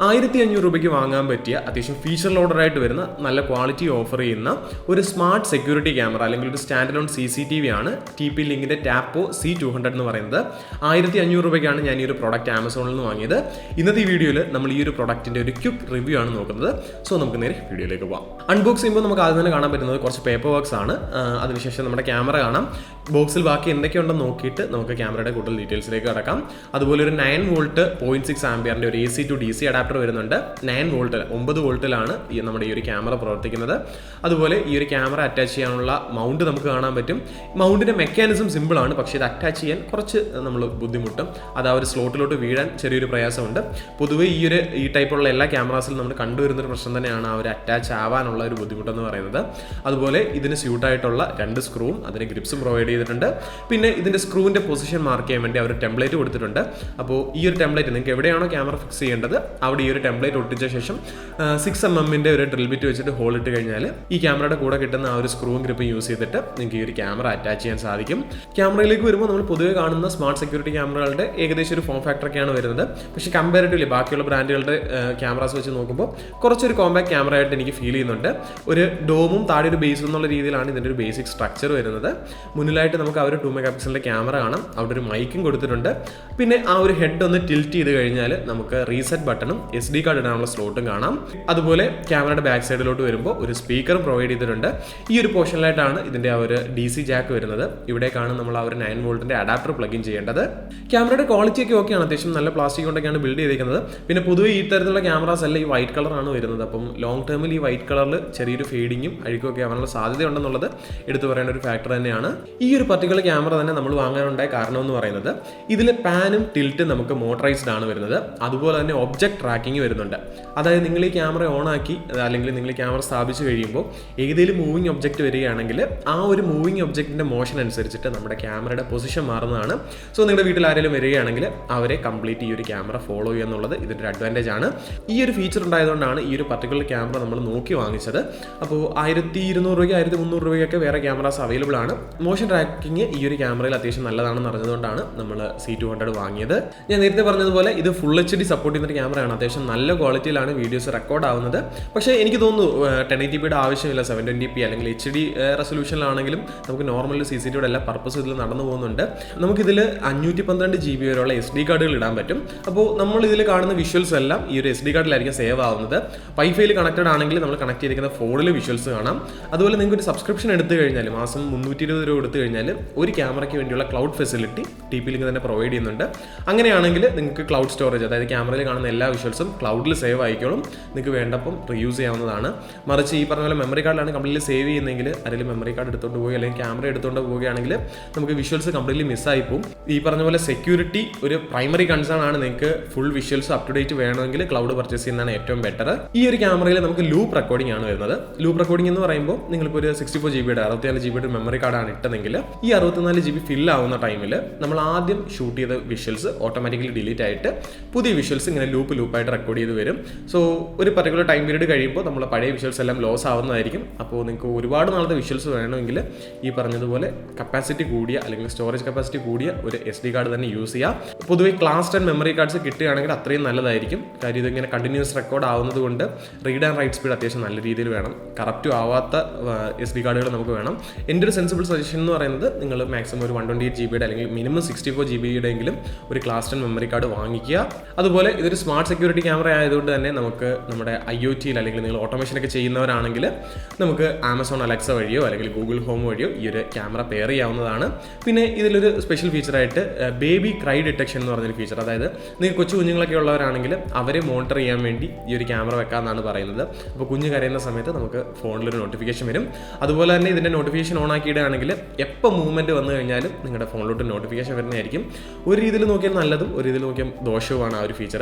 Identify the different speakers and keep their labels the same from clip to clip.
Speaker 1: 1500 രൂപയ്ക്ക് വാങ്ങാൻ പറ്റിയ അത്യാവശ്യം ഫീച്ചർ ലോഡറായിട്ട് വരുന്ന നല്ല ക്വാളിറ്റി ഓഫർ ചെയ്യുന്ന ഒരു സ്മാർട്ട് സെക്യൂരിറ്റി ക്യാമറ അല്ലെങ്കിൽ ഒരു സ്റ്റാൻഡ് അലോൺ CCTV ആണ് TP-Linkന്റെ ടാപ്പോ C200 എന്ന് പറയുന്നത്. 1500 രൂപയ്ക്കാണ് ഞാൻ ഈ ഒരു പ്രോഡക്റ്റ് ആമസോണിൽ നിന്ന് വാങ്ങിയത്. ഇന്നത്തെ ഈ വീഡിയോയിൽ നമ്മൾ ഈ ഒരു പ്രോഡക്റ്റിന്റെ ഒരു ക്വിക്ക് റിവ്യൂ ആണ് നോക്കുന്നത്. സോ നമുക്ക് നേരെ വീഡിയോയിലേക്ക് പോകാം. അൺബോക്സ് ചെയ്യുമ്പോൾ നമുക്ക് ആദ്യം തന്നെ കാണാൻ പറ്റുന്നത് കുറച്ച് പേപ്പർ വർക്ക്സ് ആണ്. അതിനുശേഷം നമ്മുടെ ക്യാമറ കാണാം. ബോക്സിൽ ബാക്കി എന്തൊക്കെയുണ്ടെന്ന് നോക്കിയിട്ട് നമുക്ക് ക്യാമറയുടെ കൂടുതൽ ഡീറ്റെയിൽസിലേക്ക് കടക്കാം. അതുപോലെ ഒരു 9 വോൾട്ട് 0.6 ആംപിയറിന്റെ ഒരു AC to DC അഡാപ്റ്റർ വരുന്നുണ്ട്. 9 വോൾട്ട് 9 വോൾട്ടിലാണ് നമ്മുടെ ഈ ഒരു ക്യാമറ പ്രവർത്തിക്കുന്നത്. അതുപോലെ ഈ ഒരു ക്യാമറ അറ്റാച്ച് ചെയ്യാനുള്ള മൗണ്ട് നമുക്ക് കാണാൻ പറ്റും. മൗണ്ടിന്റെ മെക്കാനിസം സിമ്പിൾ ആണ്, പക്ഷേ ഇത് അറ്റാച്ച് ചെയ്യാൻ കുറച്ച് നമ്മൾ ബുദ്ധിമുട്ടും. അത് ആ ഒരു സ്ലോട്ടിലോട്ട് വീഴാൻ ചെറിയൊരു പ്രയാസമുണ്ട്. പൊതുവേ ഈ ടൈപ്പുള്ള എല്ലാ ക്യാമറാസിലും നമ്മൾ കണ്ടുവരുന്നൊരു പ്രശ്നം തന്നെയാണ് ആ ഒരു അറ്റാച്ച് ആവാനുള്ള ഒരു ബുദ്ധിമുട്ടെന്ന് പറയുന്നത്. അതുപോലെ ഇതിന് സ്യൂട്ടായിട്ടുള്ള 2 സ്ക്രൂവും അതിന് ഗ്രിപ്സും പ്രൊവൈഡ് ചെയ്തിട്ടുണ്ട്. പിന്നെ ഇതിന്റെ സ്ക്രൂവിന്റെ പൊസിഷൻ മാർക്ക് ചെയ്യാൻ വേണ്ടി അവർ ടെംപ്ലേറ്റ് കൊടുത്തിട്ടുണ്ട്. അപ്പോൾ ഈ ഒരു ടെംപ്ലേറ്റ് നിങ്ങൾക്ക് എവിടെയാണോ ക്യാമറ ഫിക്സ് ചെയ്യേണ്ടത് അവിടെ ഈ ഒരു ടെംപ്ലേറ്റ് ഒട്ടിച്ച ശേഷം 6mm ഒരു ഡ്രിൽ ബിറ്റ് വെച്ചിട്ട് ഹോൾ ഇട്ട് കഴിഞ്ഞാൽ ഈ ക്യാമറയുടെ കൂടെ കിട്ടുന്ന ആ ഒരു സ്ക്രൂവും ഗ്രിപ്പും യൂസ് ചെയ്തിട്ട് നിങ്ങൾക്ക് ഈ ഒരു ക്യാമറ അറ്റാച്ച് ചെയ്യാൻ സാധിക്കും. ക്യാമറയിലേക്ക് വരുമ്പോൾ നമ്മൾ പൊതുവെ കാണുന്ന സ്മാർട്ട് സെക്യൂരിറ്റി ക്യാമറകളുടെ ഏകദേശം ഒരു ഫോം ഫാക്ടറൊക്കെയാണ് വരുന്നത്. പക്ഷേ കമ്പാരിറ്റീവ്ലി ബാക്കിയുള്ള ബ്രാൻഡുകളുടെ ക്യാമറാസ് വെച്ച് നോക്കുമ്പോൾ കുറച്ചൊരു കോമ്പാക്ട് ക്യാമറ ആയിട്ട് എനിക്ക് ഫീൽ ചെയ്യുന്നുണ്ട്. ഒരു ഡോമും താഴെ ഒരു ബേസും എന്നുള്ള രീതിയിലാണ് ഇതിൻ്റെ ഒരു ബേസിക് സ്ട്രക്ചർ വരുന്നത്. മുന്നിലായിട്ട് നമുക്ക് ആ ഒരു 2 മെഗാപിക്സലിന്റെ ക്യാമറ കാണാം. അവിടെ ഒരു മൈക്കും കൊടുത്തിട്ടുണ്ട്. പിന്നെ ആ ഒരു ഹെഡ് ഒന്ന് ടിൽറ്റ് ചെയ്ത് കഴിഞ്ഞാൽ നമുക്ക് റീസെറ്റ് ബട്ടണും SD കാർഡ് ഇടാനുള്ള സ്ലോട്ടും കാണാം. അതുപോലെ ക്യാമറയുടെ ബാക്ക് സൈഡിലോട്ട് വരുമ്പോൾ ഒരു സ്പീക്കറും പ്രൊവൈഡ് ചെയ്തിട്ടുണ്ട്. ഈ ഒരു പോർഷനിലായിട്ടാണ് ഇതിന്റെ ആ ഒരു DC ജാക്ക് വരുന്നത്. ഇവിടേക്കാണ് നമ്മൾ ആ ഒരു 9 വോൾട്ടിന്റെ അഡാപ്റ്റർ പ്ലഗ് ഇൻ ചെയ്യേണ്ടത്. ക്യാമറയുടെ ക്വാളിറ്റി ഒക്കെ ഓക്കെയാണ്. അത്യാവശ്യം നല്ല പ്ലാസ്റ്റിക് കൊണ്ടൊക്കെയാണ് ബിൽഡ് ചെയ്തിരിക്കുന്നത്. പിന്നെ പൊതുവെ ഈ തരത്തിലുള്ള ക്യാമറാസ് എല്ലാം ഈ വൈറ്റ് കളറാണ് വരുന്നത്. അപ്പം ലോങ് ടേമിൽ ഈ വൈറ്റ് കളറിൽ ചെറിയൊരു ഫെയ്ഡിങ്ങും അഴുക്കും ഒക്കെ ആവാനുള്ള സാധ്യതയുണ്ടെന്നുള്ളത് എടുത്തു പറയേണ്ട ഒരു ഫാക്ടർ തന്നെയാണ്. ഈ ഒരു പർട്ടിക്കുലർ ക്യാമറ തന്നെ നമ്മൾ വാങ്ങാനുണ്ടായ കാരണം എന്ന് പറയുന്നത് ഇതിൽ പാനും ടിൽറ്റും നമുക്ക് മോട്ടറൈസ്ഡ് ആണ് വരുന്നത്. അതുപോലെ തന്നെ ഒബ്ജക്ട് ട്രാക്കിംഗ് വരുന്നുണ്ട്. അതായത് നിങ്ങൾ ഈ ക്യാമറ ഓൺ ആക്കി അല്ലെങ്കിൽ നിങ്ങൾ ഈ ക്യാമറ സ്ഥാപിച്ച് കഴിയുമ്പോൾ ഏതെങ്കിലും മൂവിങ് ഒബ്ജക്റ്റ് വരികയാണെങ്കിൽ ആ ഒരു മൂവിങ് ഒബ്ജക്റ്റിന്റെ മോഷൻ അനുസരിച്ചിട്ട് നമ്മുടെ ക്യാമറയുടെ പൊസിഷൻ മാറുന്നതാണ്. സോ നിങ്ങളുടെ വീട്ടിൽ ആരെങ്കിലും വരികയാണെങ്കിൽ അവരെ കംപ്ലീറ്റ് ഈ ഒരു ക്യാമറ ഫോളോ ചെയ്യുക എന്നുള്ളത് ഇതിൻ്റെ ഒരു അഡ്വാൻറ്റേജ് ആണ്. ഈ ഒരു ഫീച്ചർ ഉണ്ടായതുകൊണ്ടാണ് ഈ ഒരു പർട്ടിക്കുലർ ക്യാമറ നമ്മൾ നോക്കി വാങ്ങിച്ചത്. അപ്പോൾ 1200 രൂപയ്ക്ക് 1300 രൂപയ്ക്കൊക്കെ വേറെ ക്യാമറാസ് അവൈലബിൾ ആണ്. മോഷൻ ട്രാക്കിംഗ് ഈ ഒരു ക്യാമറയിൽ അത്യാവശ്യം നല്ലതാണെന്ന് അറിഞ്ഞതുകൊണ്ടാണ് നമ്മൾ C200 വാങ്ങിയത്. ഞാൻ നേരത്തെ പറഞ്ഞതുപോലെ ഇത് ഫുൾ HD സപ്പോർട്ട് ചെയ്യുന്ന ക്യാമറയാണ്. അത്യാവശ്യം നല്ല ക്വാളിറ്റിയിലാണ് വീഡിയോസ് റെക്കോർഡ് ആവുന്നത്. പക്ഷേ എനിക്ക് തോന്നുന്നു 1080p ആവശ്യമില്ല. 720p അല്ലെങ്കിൽ HD റെസൊല്യൂഷനിലാണെങ്കിലും നമുക്ക് നോർമൽ CCTVയുടെ എല്ലാ പർപ്പസും ഇതിൽ നടന്നു പോകുന്നുണ്ട്. നമുക്കിതിൽ 512 GB വരെയുള്ള SD കാർഡുകൾ ഇടാൻ പറ്റും. അപ്പോൾ നമ്മൾ ഇതിൽ കാണുന്ന വിഷ്വൽസ് എല്ലാം ഈ ഒരു SD കാർഡിലായിരിക്കും സേവ് ആവുന്നത്. വൈഫൈയിൽ കണക്റ്റഡ് ആണെങ്കിൽ നമ്മൾ കണക്ട് ചെയ്തിരിക്കുന്ന ഫോണിൽ വിഷ്വൽസ് കാണാം. അതുപോലെ നിങ്ങൾക്ക് ഒരു സബ്സ്ക്രിപ്ഷൻ എടുത്തു കഴിഞ്ഞാൽ മാസം 320 രൂപ എടുത്തു കഴിഞ്ഞാൽ ഒരു ക്യാമറയ്ക്ക് വേണ്ടിയുള്ള ക്ലൗഡ് ഫെസിലിറ്റി TP-Link തന്നെ പ്രൊവൈഡ് ചെയ്യുന്നുണ്ട്. അങ്ങനെയാണെങ്കിൽ നിങ്ങൾക്ക് ക്ലൗഡ് സ്റ്റോറേജ്, അതായത് ക്യാമറയിൽ കാണുന്ന എല്ലാ വിഷ്വൽസും ക്ലൗഡിൽ സേവ് ആയിക്കോളും. നിങ്ങൾക്ക് വേണ്ടപ്പം റീയൂസ് ചെയ്യാവുന്നതാണ്. മറിച്ച് ഈ പറഞ്ഞ പോലെ മെമ്മറി കാർഡിലാണ് കംപ്ലീറ്റ്ലി സേവ് ചെയ്യുന്നതെങ്കിൽ അല്ലെങ്കിൽ മെമ്മറി കാർഡ് എടുത്തുകൊണ്ട് പോവുക അല്ലെങ്കിൽ ക്യാമറ എടുത്തുകൊണ്ട് പോവുകയാണെങ്കിൽ നമുക്ക് വിഷ്വൽസ് കംപ്ലീറ്റ്ലി മിസ്സായി പോകും. ഈ പറഞ്ഞ പോലെ സെക്യൂരിറ്റി ഒരു പ്രൈമറി കൺസേൺ ആണ്. നിങ്ങൾക്ക് full visuals up to date വേണമെങ്കിൽ ക്ലൗഡ് പർച്ചേസ് ചെയ്യുന്നതാണ് ഏറ്റവും ബെറ്റർ. ഈ ഒരു ക്യാമറയിൽ നമുക്ക് ലൂപ്പ് റെക്കോർഡിംഗ് ആണ് വരുന്നത്. ലൂപ്പ് റെക്കോർഡിംഗ് എന്ന് പറയുമ്പോൾ നിങ്ങളിപ്പോൾ ഒരു 64 GB 64 GB മെമ്മറി കാർഡാണ് ഇട്ടതെങ്കിൽ ഈ 64 GB ഫിൽ ആവുന്ന ടൈമിൽ നമ്മൾ ആദ്യം ഷൂട്ട് ചെയ്ത വിഷ്വൽസ് ഓട്ടോമാറ്റിക്കലി ഡിലീറ്റ് ആയിട്ട് പുതിയ വിഷ്വൽസ് ഇങ്ങനെ ലൂപ്പായിട്ട് റെക്കോർഡ് ചെയ്ത് വരും. സോ ഒരു പർട്ടിക്കുലർ ടൈം പീരീഡ് കഴിയുമ്പോൾ നമ്മൾ പഴയ വിഷ്വൽസ് എല്ലാം ലോസ് ആവുന്നതായിരിക്കും. അപ്പോൾ നിങ്ങൾക്ക് ഒരുപാട് നാളത്തെ വിഷ്വൽസ് വേണമെങ്കിൽ ഈ പറഞ്ഞതുപോലെ കപ്പാസിറ്റി കൂടിയ അല്ലെങ്കിൽ സ്റ്റോറേജ് കപ്പാസിറ്റി കൂടിയ ഒരു SD കാർഡ് തന്നെ യൂസ് ചെയ്യാം. പൊതുവെ ക്ലാസ് 10 മെമ്മറി കാർഡ്സ് കിട്ടുകയാണെങ്കിൽ അത്രയും നല്ലതായിരിക്കും. കാര്യം ഇതിങ്ങനെ കണ്ടിന്യൂസ് റെക്കോർഡ് ആവുന്നത് കൊണ്ട് റീഡ് ആൻഡ് റൈറ്റ് സ്പീഡ് അത്യാവശ്യം നല്ല രീതിയിൽ വേണം. കറപ്റ്റും ആവാത്ത SD കാർഡുകൾ നമുക്ക് വേണം. എൻ്റെ ഒരു സെൻസിബിൾ സജഷൻ എന്ന് പറയുന്നത് നിങ്ങൾ മാക്സിമം ഒരു 128 GB അല്ലെങ്കിൽ മിനിമം 64 GB എങ്കിലും ഒരു ക്ലാസ് 10 മെമ്മറി കാർഡ് വാങ്ങിക്കുക. അതുപോലെ ഇതൊരു സ്മാർട്ട് സെക്യൂരിറ്റി ക്യാമറ ആയതുകൊണ്ട് തന്നെ നമുക്ക് നമ്മുടെ IoTയിൽ അല്ലെങ്കിൽ നിങ്ങൾ ഓട്ടോമേഷനൊക്കെ ചെയ്യുന്നവരാണെങ്കിൽ നമുക്ക് ആമസോൺ അലക്സ വഴിയോ അല്ലെങ്കിൽ ഗൂഗിൾ ഹോം വഴിയോ ഈ ഒരു ക്യാമറ പെയർ ചെയ്യാവുന്നതാണ്. പിന്നെ ഇതിലൊരു സ്പെഷ്യൽ ഫീച്ചറായിട്ട് ബേബി ക്രൈ ഡിറ്റക്ഷൻ എന്ന് പറഞ്ഞൊരു ഫീച്ചർ, അതായത് നിങ്ങൾ കൊച്ചു കുഞ്ഞുങ്ങളൊക്കെ ഉള്ളവരാണെങ്കിൽ അവരെ മോണിറ്റർ ചെയ്യാൻ വേണ്ടി ഈ ഒരു ക്യാമറ വെക്കാമെന്നാണ് പറയുന്നത്. അപ്പോൾ കുഞ്ഞ് കരയുന്ന സമയത്ത് നമുക്ക് ഫോണിലൊരു നോട്ടിഫിക്കേഷൻ വരും. അതുപോലെ തന്നെ ഇതിൻ്റെ നോട്ടിഫിക്കേഷൻ ഓൺ ആക്കിയിടുകയാണെങ്കിൽ എപ്പോൾ മൂവ്മെൻറ്റ് വന്നു കഴിഞ്ഞാലും നിങ്ങളുടെ ഫോണിലോട്ട് നോട്ടിഫിക്കേഷൻ വരുന്നതായിരിക്കും. ഒരു രീതിയിൽ നോക്കിയാൽ നല്ലതും ഒരു രീതിയിൽ നോക്കിയാൽ ദോഷവുമാണ് ആ ഒരു ഫീച്ചർ.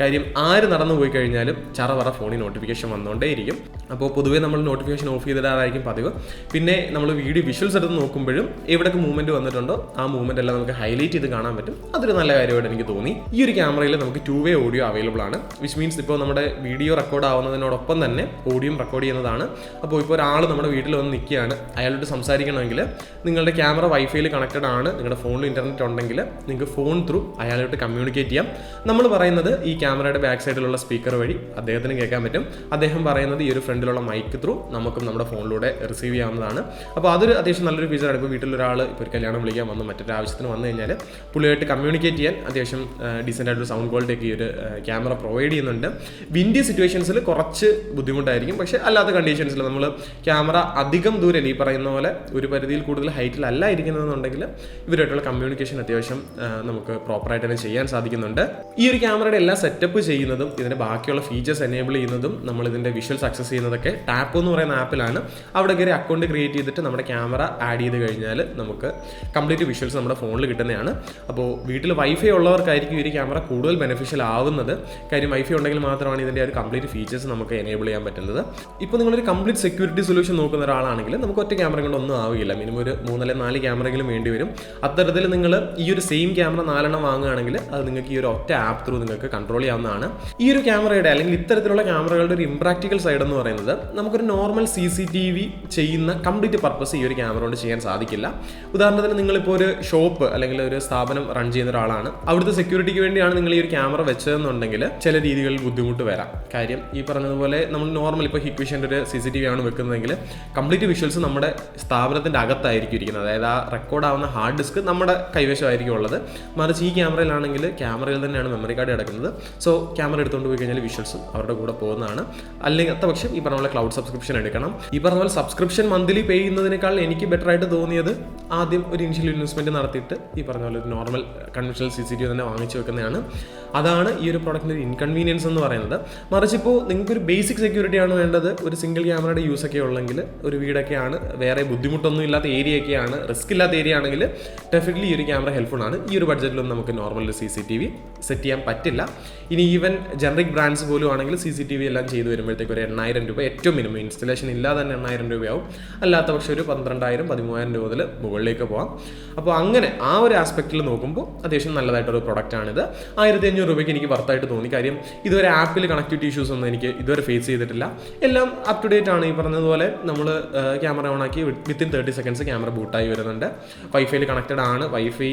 Speaker 1: കാര്യം ആര് നടന്നു പോയി കഴിഞ്ഞാലും ചറവറ ഫോണിൽ നോട്ടിഫിക്കേഷൻ വന്നുകൊണ്ടേയിരിക്കും. അപ്പോൾ പൊതുവേ നമ്മൾ നോട്ടിഫിക്കേഷൻ ഓഫ് ചെയ്തിടാറായിരിക്കും പതിവ്. പിന്നെ നമ്മൾ വീഡിയോ വിഷ്വൽസ് എടുത്ത് നോക്കുമ്പോഴും എവിടെയൊക്കെ മൂവ്മെൻറ്റ് വന്നിട്ടുണ്ടോ ആ മൂവ്മെൻറ്റ് എല്ലാം നമുക്ക് ഹൈലൈറ്റ് ചെയ്ത് കാണാൻ പറ്റും. അതൊരു നല്ല കാര്യമായിട്ട് എനിക്ക് തോന്നി. ഈ ഒരു ക്യാമറയിൽ നമുക്ക് 2-way ഓഡിയോ അവൈലബിൾ ആണ്. വിച്ച് മീൻസ് ഇപ്പോൾ നമ്മുടെ വീഡിയോ റെക്കോർഡ് ആവുന്നതിനോടൊപ്പം തന്നെ ഓഡിയോയും റെക്കോർഡ് ചെയ്യുന്നതാണ്. അപ്പോൾ ഇപ്പോൾ ഒരാൾ നമ്മുടെ വീട്ടിൽ വന്ന് നിൽക്കുകയാണ്, അയാളോട് സംസാരിക്കണമെങ്കിൽ നിങ്ങളുടെ ക്യാമറ വൈഫൈയിൽ കണക്റ്റഡ് ആണ്, നിങ്ങളുടെ ഫോണിൽ ഇൻ്റർനെറ്റ് ഉണ്ടെങ്കിൽ നിങ്ങൾക്ക് ഫോൺ ത്രൂ അയാളോട്ട് കമ്മ്യൂണിക്കേറ്റ് ചെയ്യാം. നമ്മൾ പറയുന്നത് ഈ ക്യാമറയുടെ ബാക്ക് സൈഡിലുള്ള സ്പീക്കർ വഴി അദ്ദേഹത്തിന് കേൾക്കാൻ പറ്റും. അദ്ദേഹം പറയുന്നത് ഈ ഒരു ഫ്രണ്ടിലുള്ള മൈക്ക് ത്രൂ നമുക്കും നമ്മുടെ ഫോണിലൂടെ റിസീവ് ചെയ്യാവുന്നതാണ്. അപ്പോൾ അതൊരു അത്യാവശ്യം നല്ലൊരു ഫീച്ചറാണ്. ഇപ്പോൾ വീട്ടിലൊരാൾ ഇപ്പോൾ ഒരു കല്യാണം വിളിക്കാൻ വന്നു, മറ്റൊരു ആവശ്യത്തിന് വന്നു കഴിഞ്ഞാൽ പുള്ളിയായിട്ട് കമ്മ്യൂണിക്കേറ്റ് ചെയ്യാൻ അത്യാവശ്യം ഡീസൻ്റ് ആയിട്ടൊരു സൗണ്ട് ക്വാളിറ്റി ഒക്കെ ഈ ഒരു ക്യാമറ പ്രൊവൈഡ് ചെയ്യുന്നുണ്ട്. വിൻഡി സിറ്റുവേഷൻസിൽ കുറച്ച് ബുദ്ധിമുട്ടായിരിക്കും, പക്ഷേ അല്ലാത്ത കണ്ടീഷൻസിൽ നമ്മൾ ക്യാമറ അധികം ദൂരം ഈ പറയുന്ന പോലെ ഒരു പരിധിയിൽ കൂടുതൽ ഹൈറ്റിലല്ല ഇരിക്കുന്നതെന്നുണ്ടെങ്കിൽ ഇവരുമായിട്ടുള്ള കമ്മ്യൂണിക്കേഷൻ അത്യാവശ്യം നമുക്ക് പ്രോപ്പറായിട്ട് തന്നെ ചെയ്യാൻ സാധിക്കുന്നുണ്ട്. ഈ ഒരു ക്യാമറയുടെ എല്ലാ സെറ്റപ്പ് ചെയ്യുന്നതും ഇതിൻ്റെ ബാക്കിയുള്ള ഫീച്ചേഴ്സ് എനേബിൾ ചെയ്യുന്നതും നമ്മൾ ഇതിൻ്റെ വിഷ്വൽസ് ആക്സസ് ചെയ്യുന്നതൊക്കെ ടാപ്പ് എന്ന് പറയുന്ന ആപ്പിലാണ്. അവിടെ കയറി അക്കൗണ്ട് ക്രിയേറ്റ് ചെയ്തിട്ട് നമ്മുടെ ക്യാമറ ആഡ് ചെയ്ത് കഴിഞ്ഞാൽ നമുക്ക് കംപ്ലീറ്റ് വിഷ്വൽസ് നമ്മുടെ ഫോണിൽ കിട്ടുന്നതാണ്. അപ്പോൾ വീട്ടിൽ വൈഫൈ ഉള്ളവർക്കായിരിക്കും ഈ ഒരു ക്യാമറ കൂടുതൽ ബെനിഫിഷ്യൽ ആവുന്നത്. കാര്യം വൈഫൈ ഉണ്ടെങ്കിൽ മാത്രമാണ് ഇതിൻ്റെ ഒരു കംപ്ലീറ്റ് ഫീച്ചേഴ്സ് നമുക്ക് എനേബിൾ ചെയ്യാൻ പറ്റുന്നത്. ഇപ്പോൾ നിങ്ങളൊരു കംപ്ലീറ്റ് സെക്യൂരിറ്റി സൊല്യൂഷൻ നോക്കുന്ന ഒരാളാണെങ്കിൽ നമുക്ക് ഒറ്റ ക്യാമറ കൊണ്ടൊന്നും ആവില്ല. മിനിമം ഒരു 3 അല്ലെങ്കിൽ 4 ക്യാമറയെങ്കിലും വേണ്ടി വരും. അത്തരത്തിൽ നിങ്ങൾ ഈ ഒരു സെയിം ക്യാമറ 4 വാങ്ങുകയാണെങ്കിൽ അത് നിങ്ങൾക്ക് ഈ ഒരു ഒറ്റ ആപ്പ് ത്രൂ നിങ്ങൾക്ക് കൺട്രോൾ ചെയ്യാവുന്നതാണ്. ഈ ഒരു ക്യാമറയുടെ അല്ലെങ്കിൽ ഇത്തരത്തിലുള്ള ക്യാമറകളുടെ ഒരു ഇംപ്രാക്ടിക്കൽ സൈഡ് എന്ന് പറയുന്നത് നമുക്കൊരു നോർമൽ CCTV ചെയ്യുന്ന കംപ്ലീറ്റ് പർപ്പസ് ഈ ഒരു ക്യാമറ കൊണ്ട് ചെയ്യാൻ സാധിക്കില്ല. ഉദാഹരണത്തിന് നിങ്ങളിപ്പോൾ ഒരു ഷോപ്പ് അല്ലെങ്കിൽ ഒരു സ്ഥാപനം റൺ ചെയ്യുന്ന ഒരാളാണ്, അവിടുത്തെ സെക്യൂരിറ്റിക്ക് വേണ്ടിയാണ് നിങ്ങൾ ഈ ഒരു ക്യാമറ വെച്ചതെന്നുണ്ടെങ്കിൽ ചില രീതികളിൽ ബുദ്ധിമുട്ട് വരാം. കാര്യം ഈ പറഞ്ഞതുപോലെ നമ്മൾ നോർമൽ ഇപ്പോൾ ഹിക്വിഷൻ്റെ ഒരു CCTV ആണ് വെക്കുന്നതെങ്കിൽ കംപ്ലീറ്റ് വിഷ്വൽസ് നമ്മുടെ സ്ഥാപനത്തിൻ്റെ അകത്തായിരിക്കും ഇരിക്കുന്നത്. അതായത് ആ റെക്കോർഡ് ആവുന്ന ഹാർഡ് ഡിസ്ക് നമ്മുടെ കൈവശമായിരിക്കും ഉള്ളത്. മറിച്ച് ഈ ക്യാമറയിലാണെങ്കിൽ ക്യാമറയിൽ തന്നെയാണ് മെമ്മറി കാർഡ് കിടക്കുന്നത്. സോ ക്യാമറ എടുത്തുകൊണ്ട് പോയി കഴിഞ്ഞാൽ വിഷ്വൽസും അവരുടെ കൂടെ പോകുന്നതാണ്. അല്ലെങ്കിൽ പക്ഷേ ഈ പറഞ്ഞ പോലെ ക്ലൗഡ് സബ്സ്ക്രിപ്ഷൻ എടുക്കണം. ഈ പറഞ്ഞ പോലെ സബ്സ്ക്രിപ്ഷൻ മന്ത്ലി പേ ചെയ്യുന്നതിനേക്കാൾ എനിക്ക് ബെറ്റർ ആയിട്ട് തോന്നിയത് ആദ്യം ഒരു ഇനിഷ്യൽ ഇൻവെസ്റ്റ്മെൻറ്റ് നടത്തിയിട്ട് ഈ പറഞ്ഞ പോലെ ഒരു നോർമൽ കൺവെൻഷണൽ CCTV തന്നെ വാങ്ങിച്ചു വെക്കുന്നതാണ്. അതാണ് ഈ ഒരു പ്രോഡക്റ്റിൻ്റെ ഒരു ഇൻകൺവീനിയൻസ് എന്ന് പറയുന്നത്. മറിച്ച് ഇപ്പോൾ നിങ്ങൾക്കൊരു ബേസിക് സെക്യൂരിറ്റി ആണ് വേണ്ടത്, ഒരു സിംഗിൾ ക്യാമറയുടെ യൂസ് ഒക്കെ ഉള്ളെങ്കിൽ, ഒരു വീടൊക്കെയാണ്, വേറെ ബുദ്ധിമുട്ടൊന്നും ഇല്ലാത്ത ഏരിയ ഒക്കെയാണ്, റിസ്ക് ഇല്ലാത്ത ഏരിയ ആണെങ്കിൽ ഡെഫിനറ്റ്ലി ഈ ഒരു ക്യാമറ ഹെൽപ്ഫുൾ ആണ്. ഈ ഒരു ബഡ്ജറ്റിലൊന്നും നമുക്ക് നോർമൽ CCTV സെറ്റ് ചെയ്യാൻ പറ്റില്ല. ഇനി ഈവൻ ജനറിക് ബ്രാൻഡ്സ് പോലും ആണെങ്കിൽ CCTV എല്ലാം ചെയ്ത് വരുമ്പോഴത്തേക്ക് ഒരു 8,000 രൂപ ഏറ്റവും മിനിമം, ഇൻസ്റ്റലേഷൻ ഇല്ലാതെ തന്നെ 8,000 രൂപയാവും. അല്ലാത്ത പക്ഷേ ഒരു 12,000 13,000 രൂപ മുതൽ മുകളിലേക്ക് പോകാം. അപ്പോൾ അങ്ങനെ ആ ഒരു ആസ്പെക്റ്റിൽ നോക്കുമ്പോൾ അത്യാവശ്യം നല്ലതായിട്ടൊരു പ്രൊഡക്റ്റാണിത്. 1,500 രൂപയ്ക്ക് എനിക്ക് വർത്തായിട്ട് തോന്നി. കാര്യം ഇതുവരെ ആപ്പിൽ കണക്ടിവിറ്റി ഇഷ്യൂസ് ഒന്നും എനിക്ക് ഇതുവരെ ഫേസ് ചെയ്തിട്ടില്ല. എല്ലാം അപ് ടു ഡേറ്റ് ആണ്. ഈ പറഞ്ഞതുപോലെ നമ്മൾ ക്യാമറ ഓൺ ആക്കി വിത്തിൻ 30 സെക്കൻഡ്സ് ക്യാമറ ബൂട്ടായി വരുന്നുണ്ട്. വൈഫൈയിൽ കണക്റ്റഡ് ആണ്. വൈഫൈ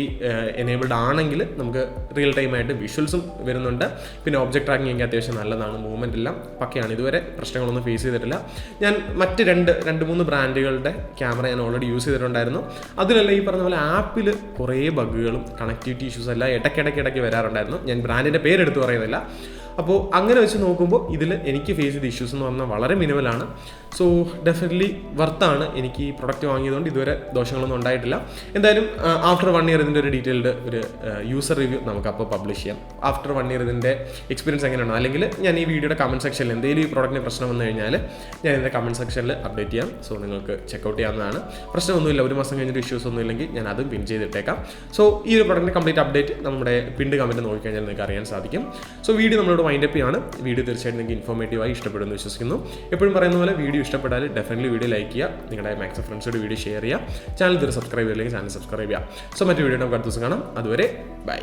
Speaker 1: എനേബിൾഡ് ആണെങ്കിൽ നമുക്ക് റിയൽ ടൈം ആയിട്ട് വിഷ്വൽസും വരുന്നുണ്ട്. പിന്നെ ഒബ്ജക്ട് ട്രാക്കിംഗ് എനിക്ക് അത്യാവശ്യം നല്ലതാണ്. മൂവ്മെൻ്റ് എല്ലാം പക്കയാണ്. ഇതുവരെ പ്രശ്നങ്ങളൊന്നും ഫേസ് ചെയ്തിട്ടില്ല. ഞാൻ മറ്റ് 2-3 ബ്രാൻഡുകളുടെ ക്യാമറ ഞാൻ ഓൾറെഡി യൂസ് ചെയ്തിട്ടുണ്ടായിരുന്നു. അതിലെല്ലാം ഈ പറഞ്ഞ പോലെ ആപ്പിൽ കുറേ ബഗ്ഗുകളും കണക്ടിവിറ്റി ഇഷ്യൂസ് എല്ലാം ഇടയ്ക്കിടയ്ക്ക് വരാറുണ്ടായിരുന്നു. ഞാൻ ബ്രാൻഡിൻ്റെ പേരെടുത്ത് പറയുന്നില്ല. അപ്പോൾ അങ്ങനെ വെച്ച് നോക്കുമ്പോൾ ഇതിൽ എനിക്ക് ഫേസ് ചെയ്ത ഇഷ്യൂസ് എന്ന് പറഞ്ഞാൽ വളരെ മിനിമലാണ്. So definitely വർത്താണ്. എനിക്ക് ഈ പ്രൊഡക്റ്റ് വാങ്ങിയതുകൊണ്ട് ഇതുവരെ ദോഷങ്ങളൊന്നും ഉണ്ടായിട്ടില്ല. എന്തായാലും ആഫ്റ്റർ 1 ഇയർ ഇതിൻ്റെ ഒരു ഡീറ്റെയിൽഡ് ഒരു യൂസർ റിവ്യൂ നമുക്ക് അപ്പോൾ പബ്ലിഷ് ചെയ്യാം. ആഫ്റ്റർ 1 ഇയർ ഇതിൻ്റെ എക്സ്പീരിയൻസ് എങ്ങനെയാണ്, അല്ലെങ്കിൽ ഞാൻ ഈ വീഡിയോയുടെ കമൻറ്റ് സെക്ഷനിൽ എന്തെങ്കിലും ഈ പ്രോഡക്റ്റിന് പ്രശ്നം വന്നു കഴിഞ്ഞാൽ ഞാൻ ഇതിൻ്റെ കമൻറ്റ് സെക്ഷനിൽ അപ്ഡേറ്റ് ചെയ്യാം. സോ നിങ്ങൾക്ക് ചെക്കൗട്ട് ചെയ്യാവുന്നതാണ്. പ്രശ്നമൊന്നുമില്ല, 1 മാസം കഴിഞ്ഞിട്ട് ഇഷ്യൂസ് ഒന്നും ഇല്ലെങ്കിൽ ഞാൻ അതും പിൻ ചെയ്തിട്ടേക്കാം. സോ ഈ ഒരു പ്രോഡക്റ്റിൻ്റെ കംപ്ലീറ്റ് അപ്ഡേറ്റ് നമ്മുടെ പിൻഡ് കമൻറ്റ് നോക്കിക്കഴിഞ്ഞാൽ നിങ്ങൾക്ക് അറിയാൻ സാധിക്കും. സോ വീഡിയോ നമ്മളോട് വൈൻഡപ്പ് ചെയ്യാണ്. വീഡിയോ തീർച്ചയായിട്ടും നിങ്ങൾക്ക് ഇൻഫോർമേറ്റീവായി ഇഷ്ടപ്പെടുമെന്ന് വിശ്വസിക്കുന്നു. എപ്പോഴും പറയുന്ന പോലെ വീഡിയോ ഇഷ്ടപ്പെട്ടാൽ ഡെഫിനറ്റ്ലി വീഡിയോ ലൈക്ക് ചെയ്യുക, നിങ്ങളുടെ മാക്സിമം ഫ്രണ്ട്സോട് വീഡിയോ ഷെയർ ചെയ്യുക, ചാനൽ തീരെ സബ്സ്ക്രൈബ് ചെയ്തില്ലെങ്കിൽ ചാനൽ സബ്സ്ക്രൈബ് ചെയ്യുക. സോ മറ്റു വീഡിയോ നമുക്ക് അടുത്ത ദിവസം കാണാം. അതുവരെ ബൈ.